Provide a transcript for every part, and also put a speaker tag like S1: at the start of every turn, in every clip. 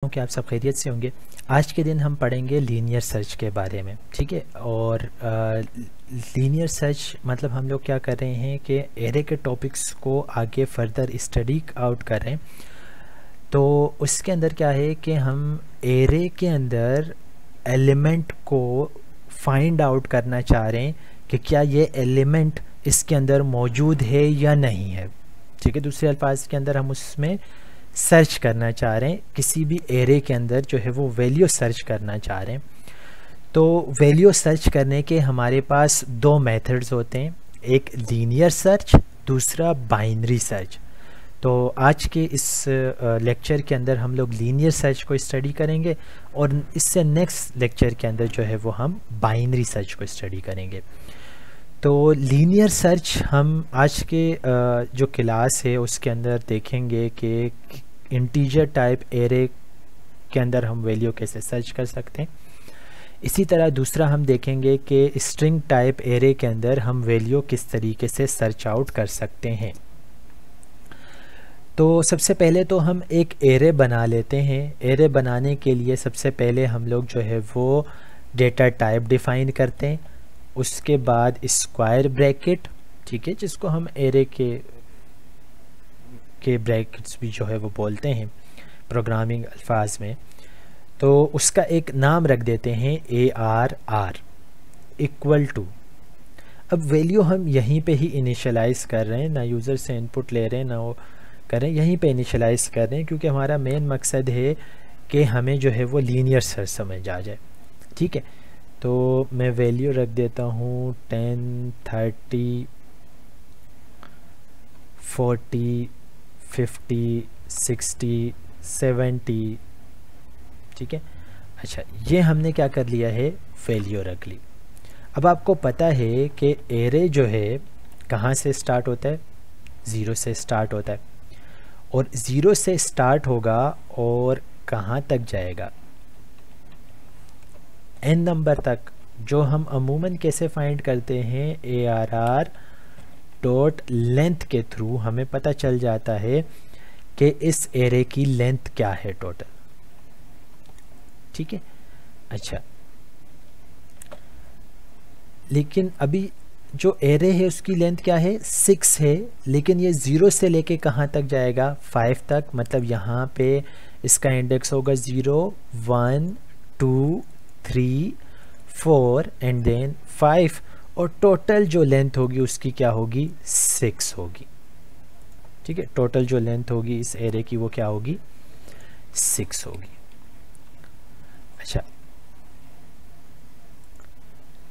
S1: हूँ कि आप सब खैरियत से होंगे। आज के दिन हम पढ़ेंगे लीनियर सर्च के बारे में, ठीक है। और लीनियर सर्च मतलब हम लोग क्या कर रहे हैं कि एरे के टॉपिक्स को आगे फर्दर स्टडी आउट कर रहे हैं। तो उसके अंदर क्या है कि हम एरे के अंदर एलिमेंट को फाइंड आउट करना चाह रहे हैं कि क्या ये एलिमेंट इसके अंदर मौजूद है या नहीं है, ठीक है। दूसरे अल्फाज के अंदर हम उसमें सर्च करना चाह रहे हैं, किसी भी एरे के अंदर जो है वो वैल्यू सर्च करना चाह रहे हैं। तो वैल्यू सर्च करने के हमारे पास दो मेथड्स होते हैं, एक लीनियर सर्च, दूसरा बाइनरी सर्च। तो आज के इस लेक्चर के अंदर हम लोग लीनियर सर्च को स्टडी करेंगे और इससे नेक्स्ट लेक्चर के अंदर जो है वो हम बाइनरी सर्च को स्टडी करेंगे। तो लीनियर सर्च हम आज के जो क्लास है उसके अंदर देखेंगे कि इंटीजर टाइप एरे के अंदर हम वैल्यू कैसे सर्च कर सकते हैं। इसी तरह दूसरा हम देखेंगे कि स्ट्रिंग टाइप एरे के अंदर हम वैल्यू किस तरीके से सर्च आउट कर सकते हैं। तो सबसे पहले तो हम एक एरे बना लेते हैं। एरे बनाने के लिए सबसे पहले हम लोग जो है वो डेटा टाइप डिफ़ाइन करते हैं, उसके बाद स्क्वायर ब्रैकेट, ठीक है, जिसको हम एरे के ब्रैकेट्स भी जो है वो बोलते हैं प्रोग्रामिंग अल्फाज में। तो उसका एक नाम रख देते हैं ARR इक्वल टू। अब वैल्यू हम यहीं पे ही इनिशियलाइज़ कर रहे हैं, ना यूज़र से इनपुट ले रहे हैं ना वो कर रहे हैं, यहीं पे इनिशियलाइज़ कर रहे हैं, क्योंकि हमारा मेन मकसद है कि हमें जो है वो लीनियर सर्च समझ आ जाए, ठीक है। तो मैं वैल्यू रख देता हूँ 10, 30, 40, 50, 60, 70, ठीक है। अच्छा, ये हमने क्या कर लिया है, वैल्यू रख ली। अब आपको पता है कि एरे जो है कहाँ से स्टार्ट होता है, 0 से स्टार्ट होता है, और 0 से स्टार्ट होगा और कहाँ तक जाएगा, n नंबर तक, जो हम अमूमन कैसे फाइंड करते हैं, ARR डॉट लेंथ के थ्रू हमें पता चल जाता है कि इस एरे की लेंथ क्या है टोटल, ठीक है। अच्छा, लेकिन अभी जो एरे है उसकी लेंथ क्या है, 6 है, लेकिन ये 0 से लेके कहाँ तक जाएगा, 5 तक। मतलब यहाँ पे इसका इंडेक्स होगा 0, 1, 2, 3, 4 एंड देन 5, और टोटल जो लेंथ होगी उसकी क्या होगी, 6 होगी, ठीक है। टोटल जो लेंथ होगी इस एरे की वो क्या होगी, 6 होगी। अच्छा,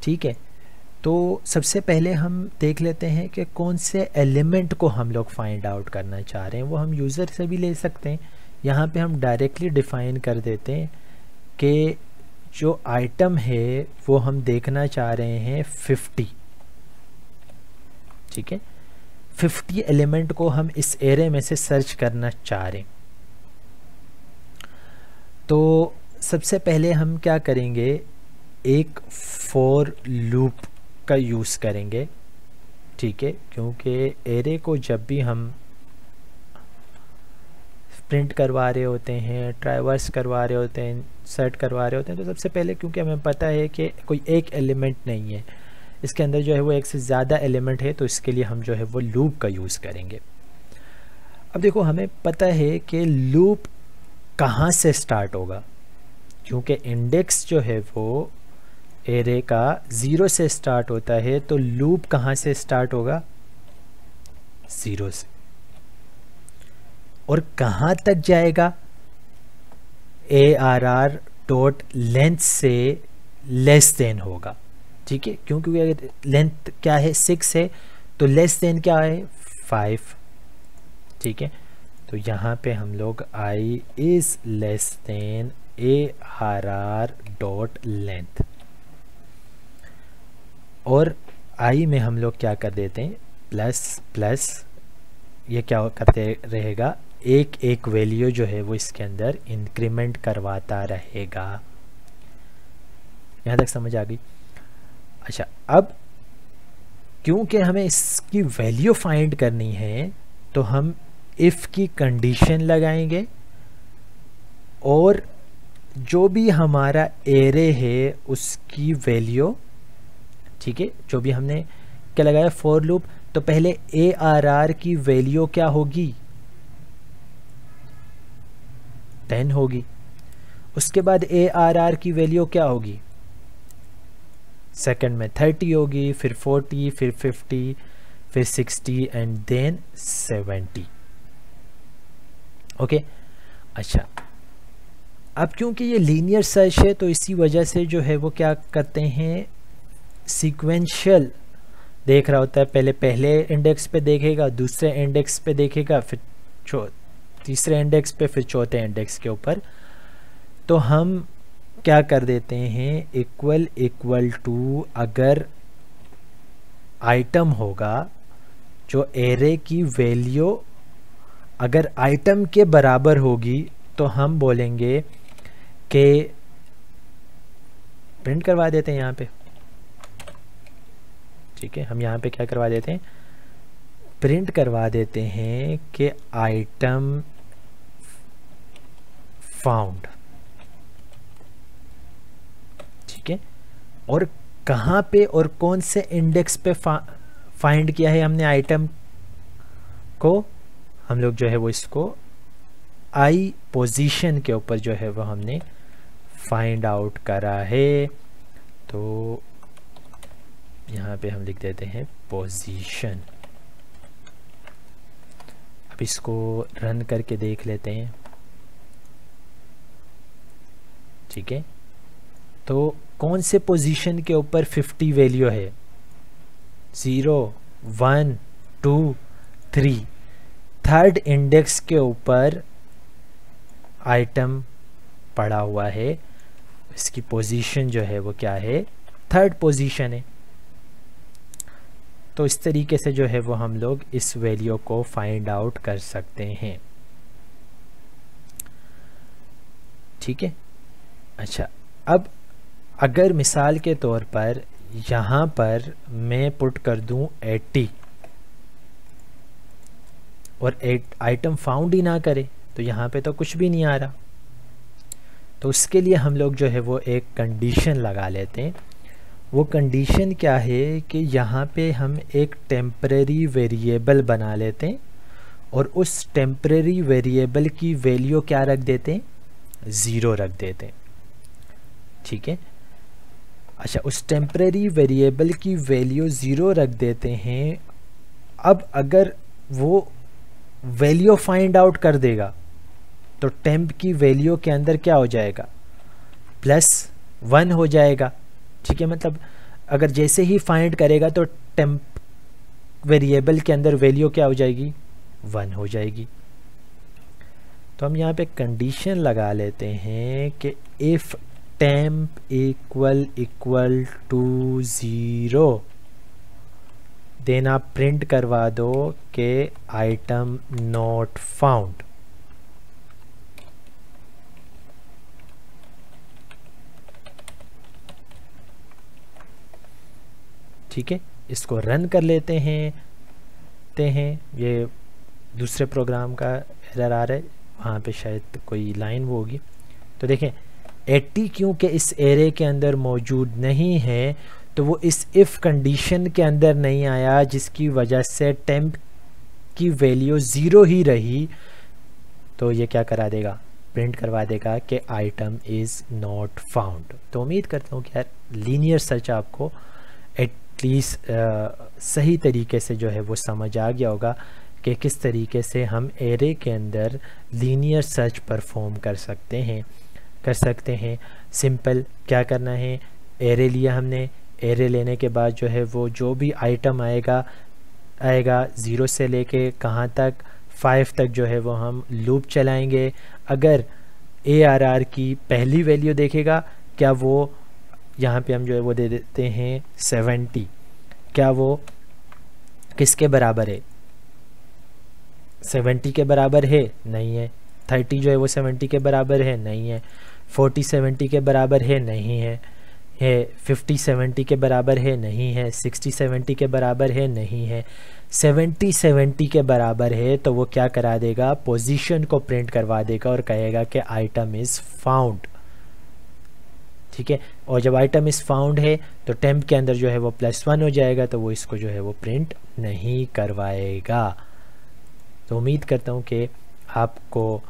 S1: ठीक है। तो सबसे पहले हम देख लेते हैं कि कौन से एलिमेंट को हम लोग फाइंड आउट करना चाह रहे हैं। वो हम यूज़र से भी ले सकते हैं। यहाँ पे हम डायरेक्टली डिफ़ाइन कर देते हैं कि जो आइटम है वो हम देखना चाह रहे हैं 50, ठीक है। 50 एलिमेंट को हम इस एरे में से सर्च करना चाह रहे हैं। तो सबसे पहले हम क्या करेंगे, एक फॉर लूप का यूज़ करेंगे, ठीक है, क्योंकि एरे को जब भी हम प्रिंट करवा रहे होते हैं, ट्राइवर्स करवा रहे होते हैं, सर्ट करवा रहे होते हैं, तो सबसे पहले क्योंकि हमें पता है कि कोई एक एलिमेंट नहीं है, इसके अंदर जो है वो एक से ज़्यादा एलिमेंट है, तो इसके लिए हम जो है वो लूप का यूज़ करेंगे। अब देखो, हमें पता है कि लूप कहाँ से स्टार्ट होगा, क्योंकि इंडेक्स जो है वो एरे का 0 से स्टार्ट होता है, तो लूप कहाँ से स्टार्ट होगा, 0 से, और कहाँ तक जाएगा, ARR डॉट लेंथ से लेस देन होगा, ठीक है। क्योंकि अगर लेंथ क्या है, 6 है, तो लेस देन क्या है, 5, ठीक है। तो यहाँ पे हम लोग I is less than ARR dot length, और I में हम लोग क्या कर देते हैं, प्लस प्लस, ये क्या करते रहेगा, एक एक वैल्यू जो है वो इसके अंदर इंक्रीमेंट करवाता रहेगा। यहाँ तक समझ आ गई। अच्छा, अब क्योंकि हमें इसकी वैल्यू फाइंड करनी है, तो हम इफ़ की कंडीशन लगाएंगे और जो भी हमारा एरे है उसकी वैल्यू, ठीक है, जो भी हमने क्या लगाया फॉर लूप, तो पहले ARR की वैल्यू क्या होगी 10 होगी, उसके बाद ARR की वैल्यू क्या होगी सेकंड में 30 होगी, फिर 40, फिर 50, फिर 60 एंड देन 70। ओके अच्छा, अब क्योंकि ये लीनियर सर्च है तो इसी वजह से जो है वो क्या करते हैं सीक्वेंशियल देख रहा होता है, पहले इंडेक्स पे देखेगा, दूसरे इंडेक्स पे देखेगा, फिर तीसरे इंडेक्स पे, फिर चौथे इंडेक्स के ऊपर। तो हम क्या कर देते हैं इक्वल टू, अगर आइटम होगा जो एरे की वैल्यू अगर आइटम के बराबर होगी तो हम बोलेंगे कि प्रिंट करवा देते हैं यहाँ पे, ठीक है, हम यहाँ पे क्या करवा देते हैं प्रिंट करवा देते हैं कि आइटम फाउंड, ठीक है, और कहाँ पे और कौन से इंडेक्स पे फाइंड किया है हमने आइटम को, हम लोग जो है वो इसको आई पोजीशन के ऊपर जो है वो हमने फाइंड आउट करा है। तो यहाँ पे हम लिख देते हैं पोजीशन। अब इसको रन करके देख लेते हैं, ठीक है, तो कौन से पोजीशन के ऊपर 50 वैल्यू है 0 1 2 3, थर्ड इंडेक्स के ऊपर आइटम पड़ा हुआ है, इसकी पोजीशन जो है वो क्या है थर्ड पोजीशन है। तो इस तरीके से जो है वो हम लोग इस वैल्यू को फाइंड आउट कर सकते हैं, ठीक है। अच्छा, अब अगर मिसाल के तौर पर यहाँ पर मैं पुट कर दूं 80 और आइटम फाउंड ही ना करे तो यहाँ पे तो कुछ भी नहीं आ रहा। तो उसके लिए हम लोग जो है वो एक कंडीशन लगा लेते हैं। वो कंडीशन क्या है कि यहाँ पे हम एक टेम्परेरी वेरिएबल बना लेते हैं और उस टेम्परेरी वेरिएबल की वैल्यू क्या रख देते हैं 0 रख देते हैं, ठीक है। अच्छा, उस टेम्परेरी वेरिएबल की वैल्यू 0 रख देते हैं। अब अगर वो वैल्यू फाइंड आउट कर देगा तो टेम्प की वैल्यू के अंदर क्या हो जाएगा +1 हो जाएगा, ठीक है। मतलब अगर जैसे ही फाइंड करेगा तो टेम्प वेरिएबल के अंदर वैल्यू क्या हो जाएगी 1 हो जाएगी। तो हम यहाँ पे कंडीशन लगा लेते हैं कि if temp equal to 0, then आप प्रिंट करवा दो कि आइटम नॉट फाउंड। ठीक है, इसको रन कर लेते हैं। ये दूसरे प्रोग्राम का एरर आ रहा है, वहाँ पे शायद कोई लाइन वो होगी। तो देखें 80 क्योंकि इस एरे के अंदर मौजूद नहीं है तो वो इस इफ़ कंडीशन के अंदर नहीं आया, जिसकी वजह से टेम्प की वैल्यू 0 ही रही। तो ये क्या करा देगा, प्रिंट करवा देगा कि आइटम इज़ नॉट फाउंड। तो उम्मीद करता हूँ कि यार लीनियर सर्च आपको एटलीस्ट सही तरीके से जो है वो समझ आ गया होगा कि किस तरीके से हम एरे के अंदर लीनियर सर्च परफॉर्म कर सकते हैं। सिंपल क्या करना है, एरे लिया हमने, एरे लेने के बाद जो है वो जो भी आइटम आएगा 0 से लेके कहाँ तक 5 तक जो है वो हम लूप चलाएंगे। अगर ARR की पहली वैल्यू देखेगा, क्या वो यहाँ पे हम जो है वो दे देते हैं 70, क्या वो किसके बराबर है 70 के बराबर है, नहीं है। 30 जो है वो 70 के बराबर है, नहीं है। 40 70 के बराबर है, नहीं है। है 50-70 के बराबर है, नहीं है। 60-70 के बराबर है, नहीं है। 70-70 के बराबर है तो वो क्या करा देगा, पोजीशन को प्रिंट करवा देगा और कहेगा कि आइटम इज़ फाउंड। ठीक है, और जब आइटम इज़ फाउंड है तो टेम्प के अंदर जो है वो +1 हो जाएगा, तो वो इसको जो है वो प्रिंट नहीं करवाएगा। तो उम्मीद करता हूँ कि आपको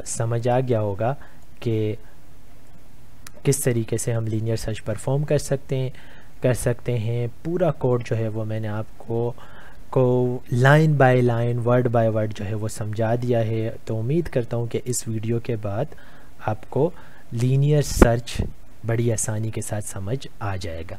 S1: समझ आ गया होगा कि किस तरीके से हम लीनियर सर्च परफॉर्म कर सकते हैं। पूरा कोड जो है वो मैंने आपको line by line, word by word जो है वो समझा दिया है। तो उम्मीद करता हूँ कि इस वीडियो के बाद आपको लीनियर सर्च बड़ी आसानी के साथ समझ आ जाएगा।